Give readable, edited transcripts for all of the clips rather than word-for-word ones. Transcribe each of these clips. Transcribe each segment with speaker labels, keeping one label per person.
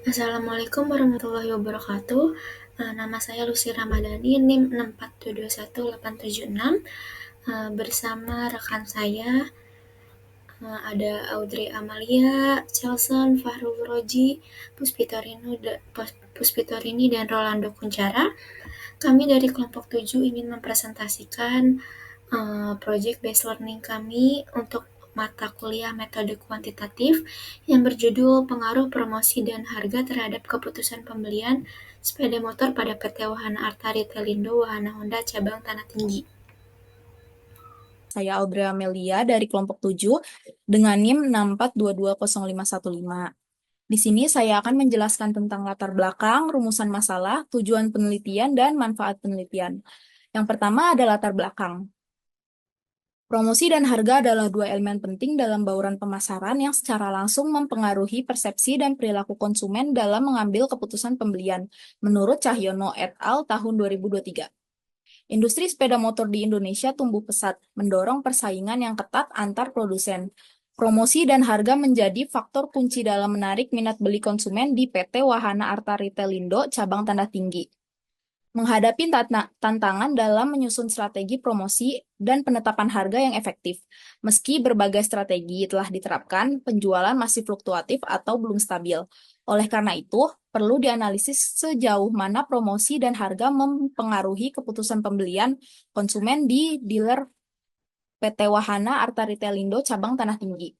Speaker 1: Assalamualaikum warahmatullahi wabarakatuh. Nama saya Lucy Ramadhani, NIM 6472186. Bersama rekan saya ada Audrey Amalia, Chelson, Fahrul Roji, Puspitorini, dan Rolando Kunchara. Kami dari kelompok 7 ingin mempresentasikan project based learning kami untuk mata kuliah metode kuantitatif yang berjudul Pengaruh Promosi dan Harga Terhadap Keputusan Pembelian Sepeda Motor pada PT Wahana Arta Ritelindo Wahana Honda Cabang Tanah Tinggi.
Speaker 2: Saya Audrey Amelia dari kelompok 7 dengan NIM 6422015. Di sini saya akan menjelaskan tentang latar belakang, rumusan masalah, tujuan penelitian, dan manfaat penelitian. Yang pertama ada latar belakang. Promosi dan harga adalah dua elemen penting dalam bauran pemasaran yang secara langsung mempengaruhi persepsi dan perilaku konsumen dalam mengambil keputusan pembelian, menurut Cahyono et al. Tahun 2023. Industri sepeda motor di Indonesia tumbuh pesat, mendorong persaingan yang ketat antar produsen. Promosi dan harga menjadi faktor kunci dalam menarik minat beli konsumen di PT Wahana Arta Ritelindo cabang Tanah Tinggi. Menghadapi tantangan dalam menyusun strategi promosi dan penetapan harga yang efektif. Meski berbagai strategi telah diterapkan, penjualan masih fluktuatif atau belum stabil. Oleh karena itu, perlu dianalisis sejauh mana promosi dan harga mempengaruhi keputusan pembelian konsumen di dealer PT Wahana Arta Ritelindo cabang Tanah Tinggi.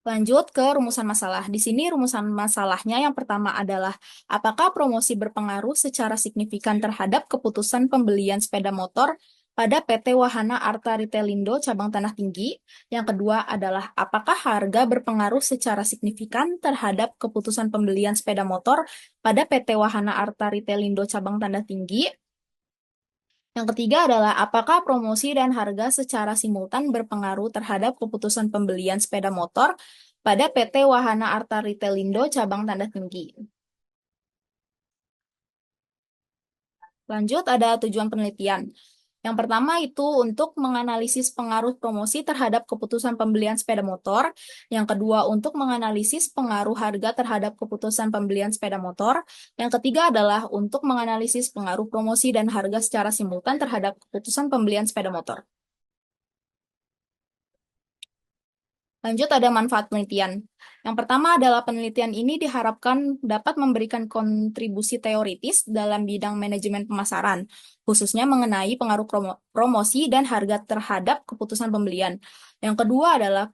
Speaker 2: Lanjut ke rumusan masalah. Di sini rumusan masalahnya yang pertama adalah apakah promosi berpengaruh secara signifikan terhadap keputusan pembelian sepeda motor pada PT Wahana Arta Ritelindo cabang Tanah Tinggi. Yang kedua adalah apakah harga berpengaruh secara signifikan terhadap keputusan pembelian sepeda motor pada PT Wahana Arta Ritelindo cabang Tanah Tinggi. Yang ketiga adalah apakah promosi dan harga secara simultan berpengaruh terhadap keputusan pembelian sepeda motor pada PT Wahana Arta Ritelindo cabang Tanah Tinggi. Lanjut ada tujuan penelitian. Yang pertama itu untuk menganalisis pengaruh promosi terhadap keputusan pembelian sepeda motor. Yang kedua untuk menganalisis pengaruh harga terhadap keputusan pembelian sepeda motor. Yang ketiga adalah untuk menganalisis pengaruh promosi dan harga secara simultan terhadap keputusan pembelian sepeda motor. Lanjut ada manfaat penelitian. Yang pertama adalah penelitian ini diharapkan dapat memberikan kontribusi teoritis dalam bidang manajemen pemasaran, khususnya mengenai pengaruh promosi dan harga terhadap keputusan pembelian. Yang kedua adalah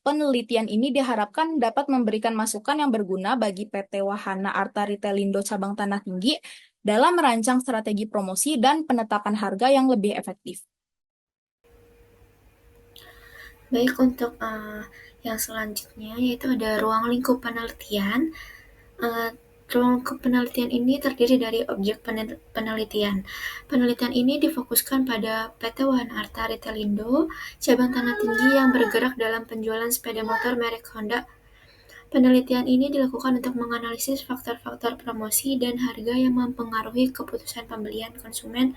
Speaker 2: penelitian ini diharapkan dapat memberikan masukan yang berguna bagi PT Wahana Arta Ritelindo cabang Tanah Tinggi dalam merancang strategi promosi dan penetapan harga yang lebih efektif.
Speaker 1: Baik, untuk yang selanjutnya yaitu ada ruang lingkup penelitian. Ruang lingkup penelitian ini terdiri dari objek penelitian. Penelitian ini difokuskan pada PT Wahana Arta Ritelindo cabang Tanah Tinggi yang bergerak dalam penjualan sepeda motor merek Honda. Penelitian ini dilakukan untuk menganalisis faktor-faktor promosi dan harga yang mempengaruhi keputusan pembelian konsumen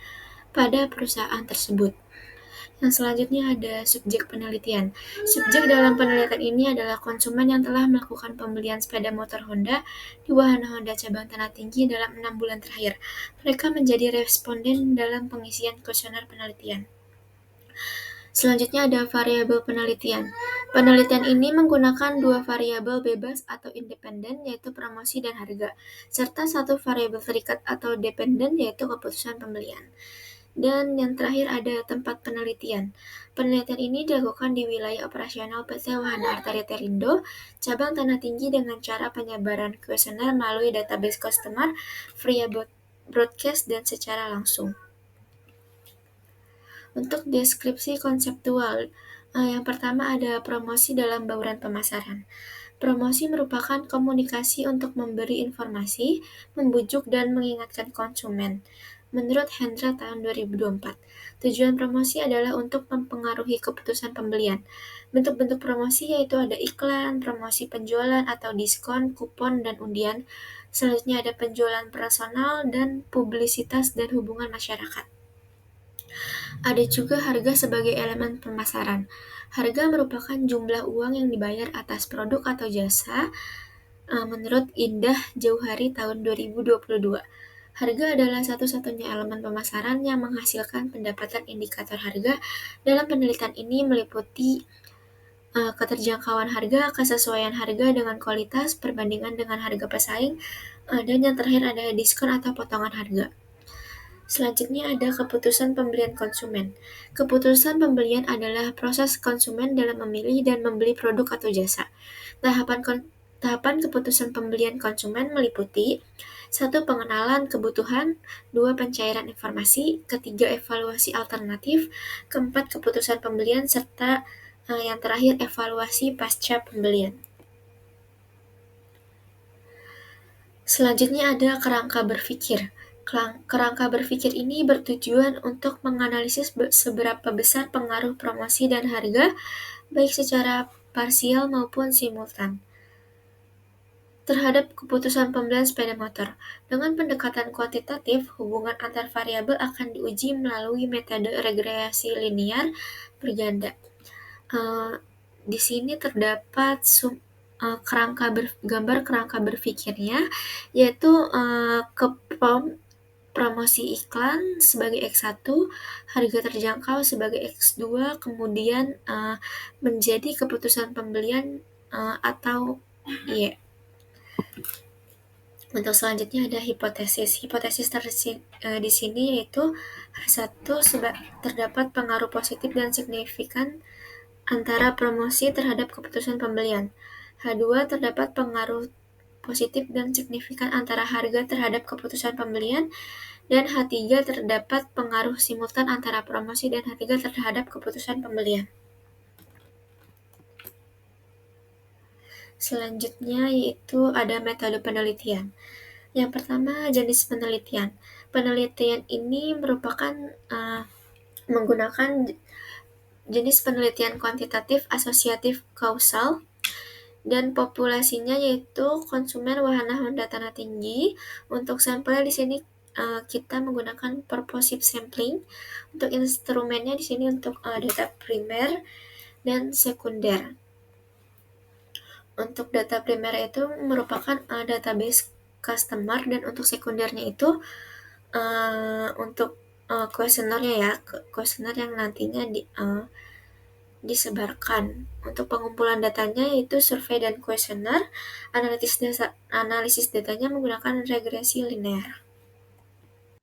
Speaker 1: pada perusahaan tersebut. Yang selanjutnya ada subjek penelitian. Subjek dalam penelitian ini adalah konsumen yang telah melakukan pembelian sepeda motor Honda di Wahana Honda cabang Tanah Tinggi dalam 6 bulan terakhir. Mereka menjadi responden dalam pengisian kuesioner penelitian. Selanjutnya ada variabel penelitian. Penelitian ini menggunakan dua variabel bebas atau independen, yaitu promosi dan harga, serta satu variabel terikat atau dependen, yaitu keputusan pembelian. Dan yang terakhir ada tempat penelitian. Penelitian ini dilakukan di wilayah operasional PT Wahana Arta Ritelindo, cabang Tanah Tinggi dengan cara penyebaran kuesioner melalui database customer, via broadcast, dan secara langsung. Untuk deskripsi konseptual, yang pertama ada promosi dalam bauran pemasaran. Promosi merupakan komunikasi untuk memberi informasi, membujuk, dan mengingatkan konsumen. Menurut Hendra tahun 2024, tujuan promosi adalah untuk mempengaruhi keputusan pembelian. Bentuk-bentuk promosi yaitu ada iklan, promosi penjualan atau diskon, kupon, dan undian. Selanjutnya ada penjualan personal dan publisitas dan hubungan masyarakat. Ada juga harga sebagai elemen pemasaran. Harga merupakan jumlah uang yang dibayar atas produk atau jasa menurut Indah Jauhari tahun 2022. Harga adalah satu-satunya elemen pemasaran yang menghasilkan pendapatan indikator harga. Dalam penelitian ini meliputi keterjangkauan harga, kesesuaian harga dengan kualitas, perbandingan dengan harga pesaing, dan yang terakhir ada diskon atau potongan harga. Selanjutnya ada keputusan pembelian konsumen. Keputusan pembelian adalah proses konsumen dalam memilih dan membeli produk atau jasa. Tahapan keputusan pembelian konsumen meliputi: satu, pengenalan kebutuhan; dua, pencairan informasi; ketiga, evaluasi alternatif; keempat, keputusan pembelian; serta yang terakhir, evaluasi pasca pembelian. Selanjutnya ada kerangka berpikir. Kerangka berpikir ini bertujuan untuk menganalisis seberapa besar pengaruh promosi dan harga, baik secara parsial maupun simultan, terhadap keputusan pembelian sepeda motor. Dengan pendekatan kuantitatif, hubungan antar variabel akan diuji melalui metode regresi linear berganda. Uh, di sini terdapat gambar kerangka berpikirnya, yaitu ke promosi iklan sebagai X1, harga terjangkau sebagai X2, kemudian menjadi keputusan pembelian atau Y. Untuk selanjutnya ada hipotesis. Hipotesis di sini yaitu satu, terdapat pengaruh positif dan signifikan antara promosi terhadap keputusan pembelian. H2, terdapat pengaruh positif dan signifikan antara harga terhadap keputusan pembelian. Dan H3, terdapat pengaruh simultan antara promosi dan H3 terhadap keputusan pembelian. Selanjutnya yaitu ada metode penelitian. Yang pertama, jenis penelitian. Penelitian ini merupakan menggunakan jenis penelitian kuantitatif asosiatif kausal, dan populasinya yaitu konsumen wahana Honda tanah tinggi. Untuk sampel di sini kita menggunakan purposive sampling. Untuk instrumennya di sini untuk data primer dan sekunder. Untuk data primer itu merupakan database customer, dan untuk sekundernya itu untuk kuesionernya ya, kuesioner yang nantinya disebarkan. Untuk pengumpulan datanya yaitu survei dan kuesioner. Analisis datanya menggunakan regresi linear.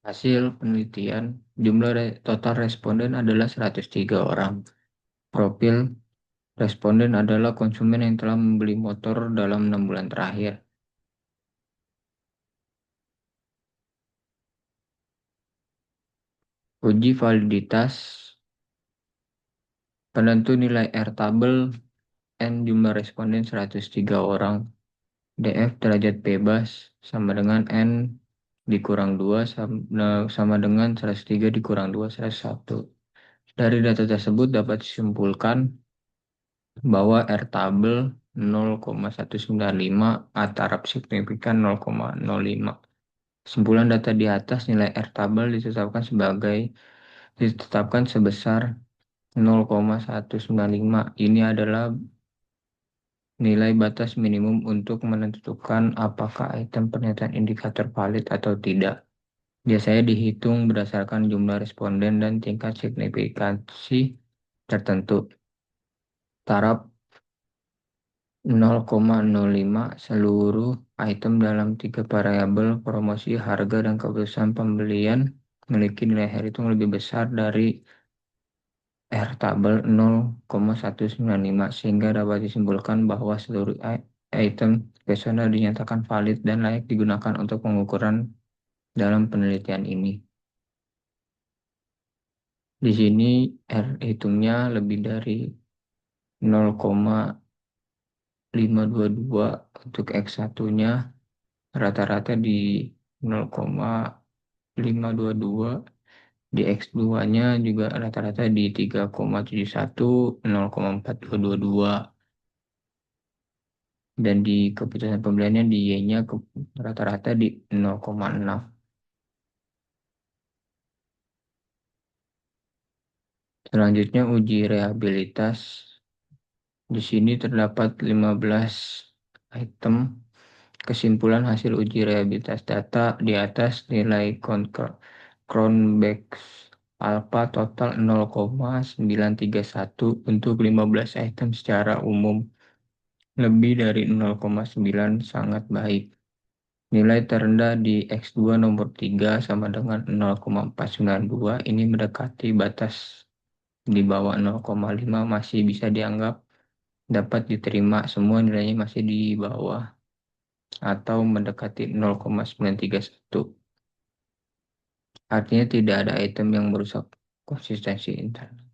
Speaker 3: Hasil penelitian, jumlah total responden adalah 103 orang. Profil responden adalah konsumen yang telah membeli motor dalam 6 bulan terakhir. Uji validitas penentu nilai R-tabel N jumlah responden 103 orang. DF derajat bebas sama dengan N dikurang 2 sama dengan 103 dikurang 2, 101. Dari data tersebut dapat disimpulkan bahwa R-tabel 0,195 atarap signifikan 0,05. Kesimpulan data di atas, nilai R-tabel ditetapkan sebesar 0,195. Ini adalah nilai batas minimum untuk menentukan apakah item pernyataan indikator valid atau tidak. Biasanya dihitung berdasarkan jumlah responden dan tingkat signifikansi tertentu. Taraf 0,05, seluruh item dalam 3 variabel promosi, harga, dan keputusan pembelian memiliki nilai hitung lebih besar dari R-tabel 0,195, sehingga dapat disimpulkan bahwa seluruh item kuesioner dinyatakan valid dan layak digunakan untuk pengukuran dalam penelitian ini. Di sini R hitungnya lebih dari 0,522 untuk X1-nya, rata-rata di 0,522, di X2-nya juga rata-rata di 3,71, 0,4222, dan di keputusan pembeliannya di Y-nya rata-rata di 0,6. . . . . . . . . . . . . . . . . . . . . . . . . . . . . . . . . . . . . . . . . . . . . . . . . . . . . . . . . . Selanjutnya uji rehabilitas. Di sini terdapat 15 item. Kesimpulan hasil uji rehabilitas data di atas nilai Cronbach's alpha total 0,931 untuk 15 item secara umum. Lebih dari 0,9 sangat baik. Nilai terendah di X2 nomor 3 sama dengan 0,492. Ini mendekati batas di bawah 0,5 masih bisa dianggap dapat diterima. Semua nilainya masih di bawah atau mendekati 0,931. Artinya tidak ada item yang merusak konsistensi internal.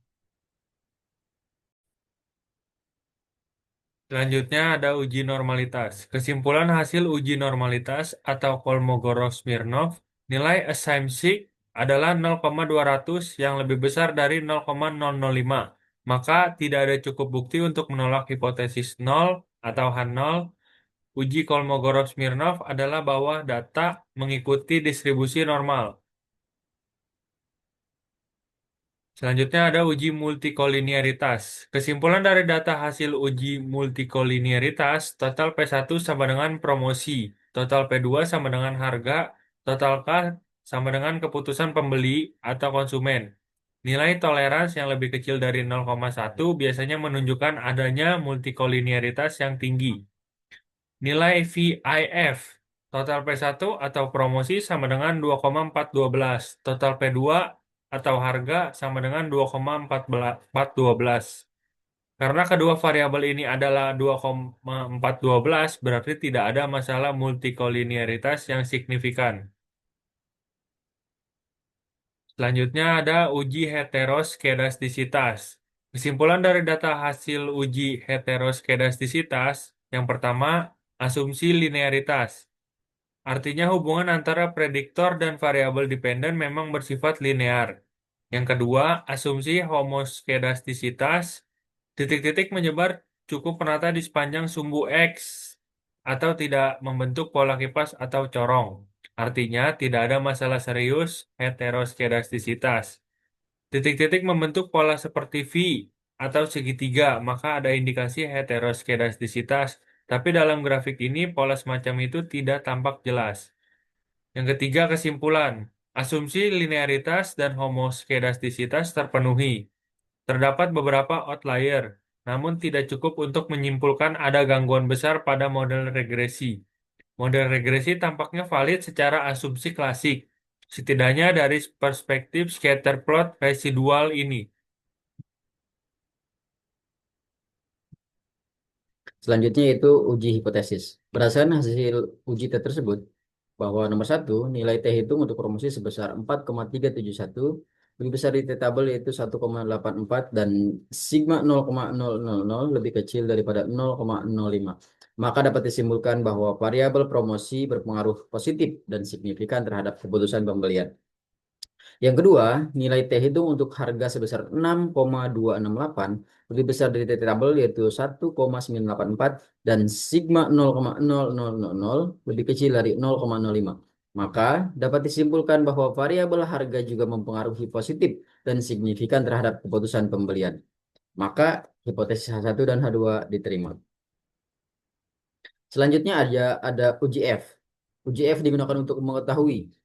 Speaker 4: Selanjutnya ada uji normalitas. Kesimpulan hasil uji normalitas atau Kolmogorov-Smirnov, nilai assignment adalah 0,200 yang lebih besar dari 0,005. Maka tidak ada cukup bukti untuk menolak hipotesis 0 atau H0. Uji Kolmogorov-Smirnov adalah bahwa data mengikuti distribusi normal. Selanjutnya ada uji multikolinearitas. Kesimpulan dari data hasil uji multikolinearitas, total P1 sama dengan promosi, total P2 sama dengan harga, total K sama dengan keputusan pembeli atau konsumen. Nilai toleransi yang lebih kecil dari 0,1 biasanya menunjukkan adanya multikolinearitas yang tinggi. Nilai VIF, total P1 atau promosi sama dengan 2,412, total P2 atau harga sama dengan 2,412. Karena kedua variabel ini adalah 2,412, berarti tidak ada masalah multikolinearitas yang signifikan. Selanjutnya ada uji heteroskedastisitas. Kesimpulan dari data hasil uji heteroskedastisitas, yang pertama, asumsi linearitas. Artinya hubungan antara prediktor dan variabel dependen memang bersifat linear. Yang kedua, asumsi homoskedastisitas. Titik-titik menyebar cukup merata di sepanjang sumbu X atau tidak membentuk pola kipas atau corong. Artinya tidak ada masalah serius heteroskedastisitas. Titik-titik membentuk pola seperti V atau segitiga, maka ada indikasi heteroskedastisitas. Tapi dalam grafik ini pola semacam itu tidak tampak jelas. Yang ketiga, kesimpulan. Asumsi linearitas dan homoskedastisitas terpenuhi. Terdapat beberapa outlier, namun tidak cukup untuk menyimpulkan ada gangguan besar pada model regresi. Model regresi tampaknya valid secara asumsi klasik, setidaknya dari perspektif scatter plot residual ini.
Speaker 5: Selanjutnya yaitu uji hipotesis. Berdasarkan hasil uji tersebut, bahwa nomor satu, nilai T hitung untuk promosi sebesar 4,371, lebih besar di T tabel yaitu 1,84 dan sigma 0,000 lebih kecil daripada 0,05. Maka dapat disimpulkan bahwa variabel promosi berpengaruh positif dan signifikan terhadap keputusan pembelian. Yang kedua, nilai T hitung untuk harga sebesar 6,268 lebih besar dari T tabel yaitu 1,984 dan sigma 0,0000 lebih kecil dari 0,05. Maka dapat disimpulkan bahwa variabel harga juga mempengaruhi positif dan signifikan terhadap keputusan pembelian. Maka hipotesis H1 dan H2 diterima. Selanjutnya ada uji F. Uji F digunakan untuk mengetahui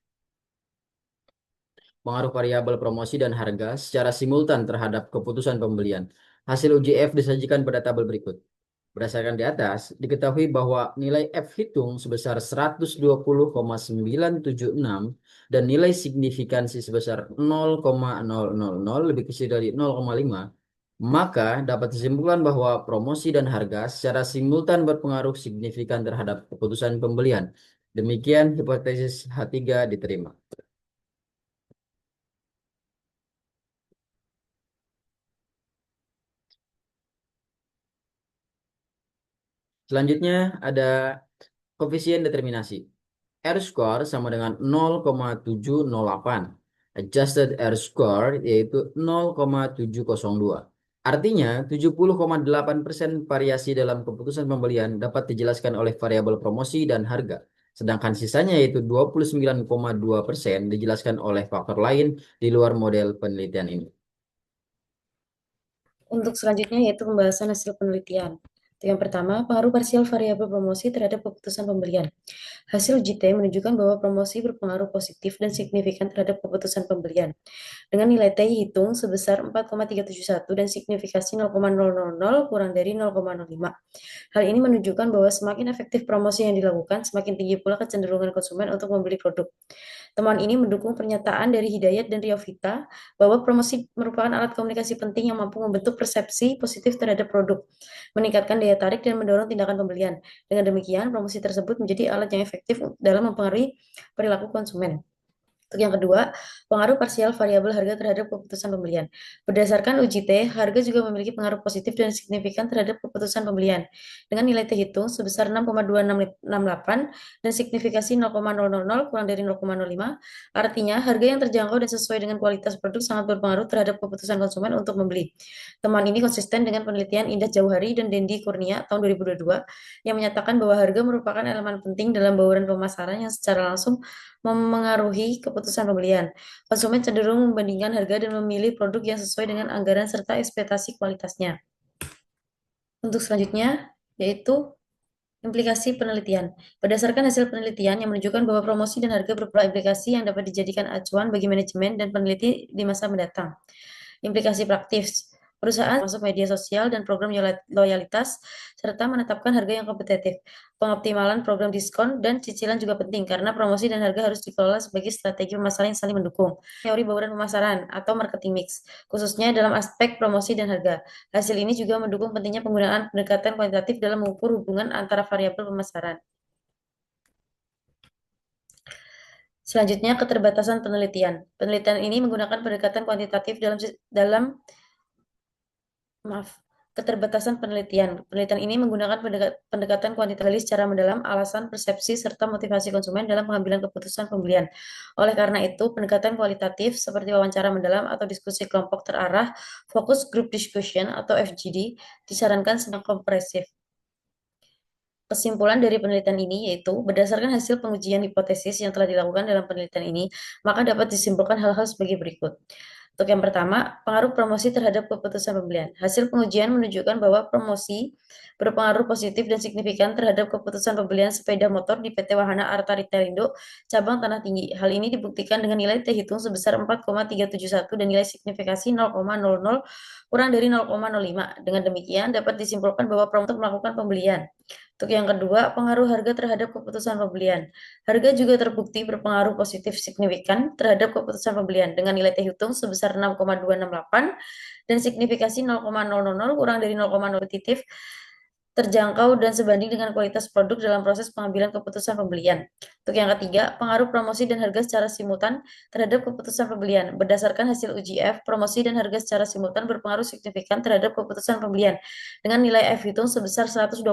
Speaker 5: pengaruh variabel promosi dan harga secara simultan terhadap keputusan pembelian. Hasil uji F disajikan pada tabel berikut. Berdasarkan di atas, diketahui bahwa nilai F hitung sebesar 120,976 dan nilai signifikansi sebesar 0,000 lebih kecil dari 0,5, maka dapat disimpulkan bahwa promosi dan harga secara simultan berpengaruh signifikan terhadap keputusan pembelian. Demikian hipotesis H3 diterima. Selanjutnya ada koefisien determinasi. R-score sama dengan 0,708. Adjusted R-score yaitu 0,702. Artinya 70,8% variasi dalam keputusan pembelian dapat dijelaskan oleh variabel promosi dan harga. Sedangkan sisanya yaitu 29,2% dijelaskan oleh faktor lain di luar model penelitian ini.
Speaker 6: Untuk selanjutnya yaitu pembahasan hasil penelitian. Yang pertama, pengaruh parsial variabel promosi terhadap keputusan pembelian. Hasil uji T menunjukkan bahwa promosi berpengaruh positif dan signifikan terhadap keputusan pembelian. Dengan nilai T hitung sebesar 4,371 dan signifikasi 0,000 kurang dari 0,05. Hal ini menunjukkan bahwa semakin efektif promosi yang dilakukan, semakin tinggi pula kecenderungan konsumen untuk membeli produk. Temuan ini mendukung pernyataan dari Hidayat dan Riovita bahwa promosi merupakan alat komunikasi penting yang mampu membentuk persepsi positif terhadap produk, meningkatkan daya tarik dan mendorong tindakan pembelian. Dengan demikian, promosi tersebut menjadi alat yang efektif dalam mempengaruhi perilaku konsumen. Untuk yang kedua, pengaruh parsial variabel harga terhadap keputusan pembelian. Berdasarkan uji T, harga juga memiliki pengaruh positif dan signifikan terhadap keputusan pembelian. Dengan nilai T hitung sebesar 6,268 dan signifikasi 0,000 kurang dari 0,05, artinya harga yang terjangkau dan sesuai dengan kualitas produk sangat berpengaruh terhadap keputusan konsumen untuk membeli. Temuan ini konsisten dengan penelitian Indah Jauhari dan Dendi Kurnia tahun 2022 yang menyatakan bahwa harga merupakan elemen penting dalam bauran pemasaran yang secara langsung memengaruhi keputusan pembelian. Konsumen cenderung membandingkan harga dan memilih produk yang sesuai dengan anggaran serta ekspektasi kualitasnya. Untuk selanjutnya, yaitu implikasi penelitian. Berdasarkan hasil penelitian yang menunjukkan bahwa promosi dan harga beberapa implikasi yang dapat dijadikan acuan bagi manajemen dan peneliti di masa mendatang. Implikasi praktis. Perusahaan masuk media sosial dan program loyalitas, serta menetapkan harga yang kompetitif. Pengoptimalan program diskon dan cicilan juga penting, karena promosi dan harga harus dikelola sebagai strategi pemasaran yang saling mendukung. Teori bauran pemasaran atau marketing mix, khususnya dalam aspek promosi dan harga. Hasil ini juga mendukung pentingnya penggunaan pendekatan kuantitatif dalam mengukur hubungan antara variabel pemasaran. Selanjutnya, keterbatasan penelitian. Penelitian ini menggunakan pendekatan kuantitatif dalam keterbatasan penelitian. Penelitian ini menggunakan pendekatan kuantitatif secara mendalam, alasan, persepsi, serta motivasi konsumen dalam pengambilan keputusan pembelian. Oleh karena itu, pendekatan kualitatif seperti wawancara mendalam atau diskusi kelompok terarah, focus group discussion atau FGD, disarankan sedang kompresif. Kesimpulan dari penelitian ini yaitu, berdasarkan hasil pengujian hipotesis yang telah dilakukan dalam penelitian ini, maka dapat disimpulkan hal-hal sebagai berikut. Untuk yang pertama, pengaruh promosi terhadap keputusan pembelian. Hasil pengujian menunjukkan bahwa promosi berpengaruh positif dan signifikan terhadap keputusan pembelian sepeda motor di PT Wahana Arta Ritelindo, cabang Tanah Tinggi. Hal ini dibuktikan dengan nilai T hitung sebesar 4,371 dan nilai signifikasi 0,00 kurang dari 0,05. Dengan demikian, dapat disimpulkan bahwa promosi untuk melakukan pembelian. Untuk yang kedua, pengaruh harga terhadap keputusan pembelian. Harga juga terbukti berpengaruh positif signifikan terhadap keputusan pembelian dengan nilai T hitung sebesar 6,268 dan signifikasi 0,000 kurang dari 0,0 titik terjangkau dan sebanding dengan kualitas produk dalam proses pengambilan keputusan pembelian. Untuk yang ketiga, pengaruh promosi dan harga secara simultan terhadap keputusan pembelian. Berdasarkan hasil uji F, promosi dan harga secara simultan berpengaruh signifikan terhadap keputusan pembelian dengan nilai F hitung sebesar 120,976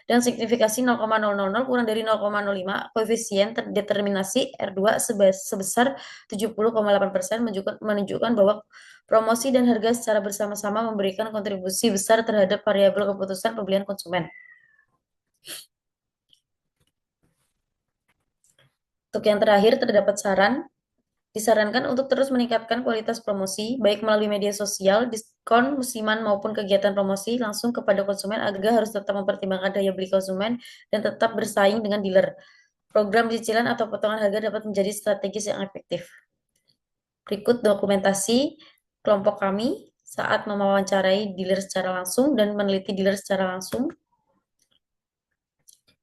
Speaker 6: dan signifikasi 0,000 kurang dari 0,05. Koefisien determinasi R2 sebesar 70,8% menunjukkan bahwa promosi dan harga secara bersama-sama memberikan kontribusi besar terhadap variabel keputusan pembelian konsumen. Untuk yang terakhir, terdapat disarankan untuk terus meningkatkan kualitas promosi, baik melalui media sosial, diskon musiman maupun kegiatan promosi langsung kepada konsumen agar harus tetap mempertimbangkan daya beli konsumen dan tetap bersaing dengan dealer. Program cicilan atau potongan harga dapat menjadi strategis yang efektif. Berikut dokumentasi kelompok kami saat mewawancarai dealer secara langsung dan meneliti dealer secara langsung.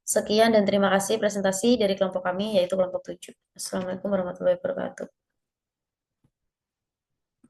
Speaker 6: Sekian dan terima kasih presentasi dari kelompok kami, yaitu kelompok 7. Assalamualaikum warahmatullahi wabarakatuh.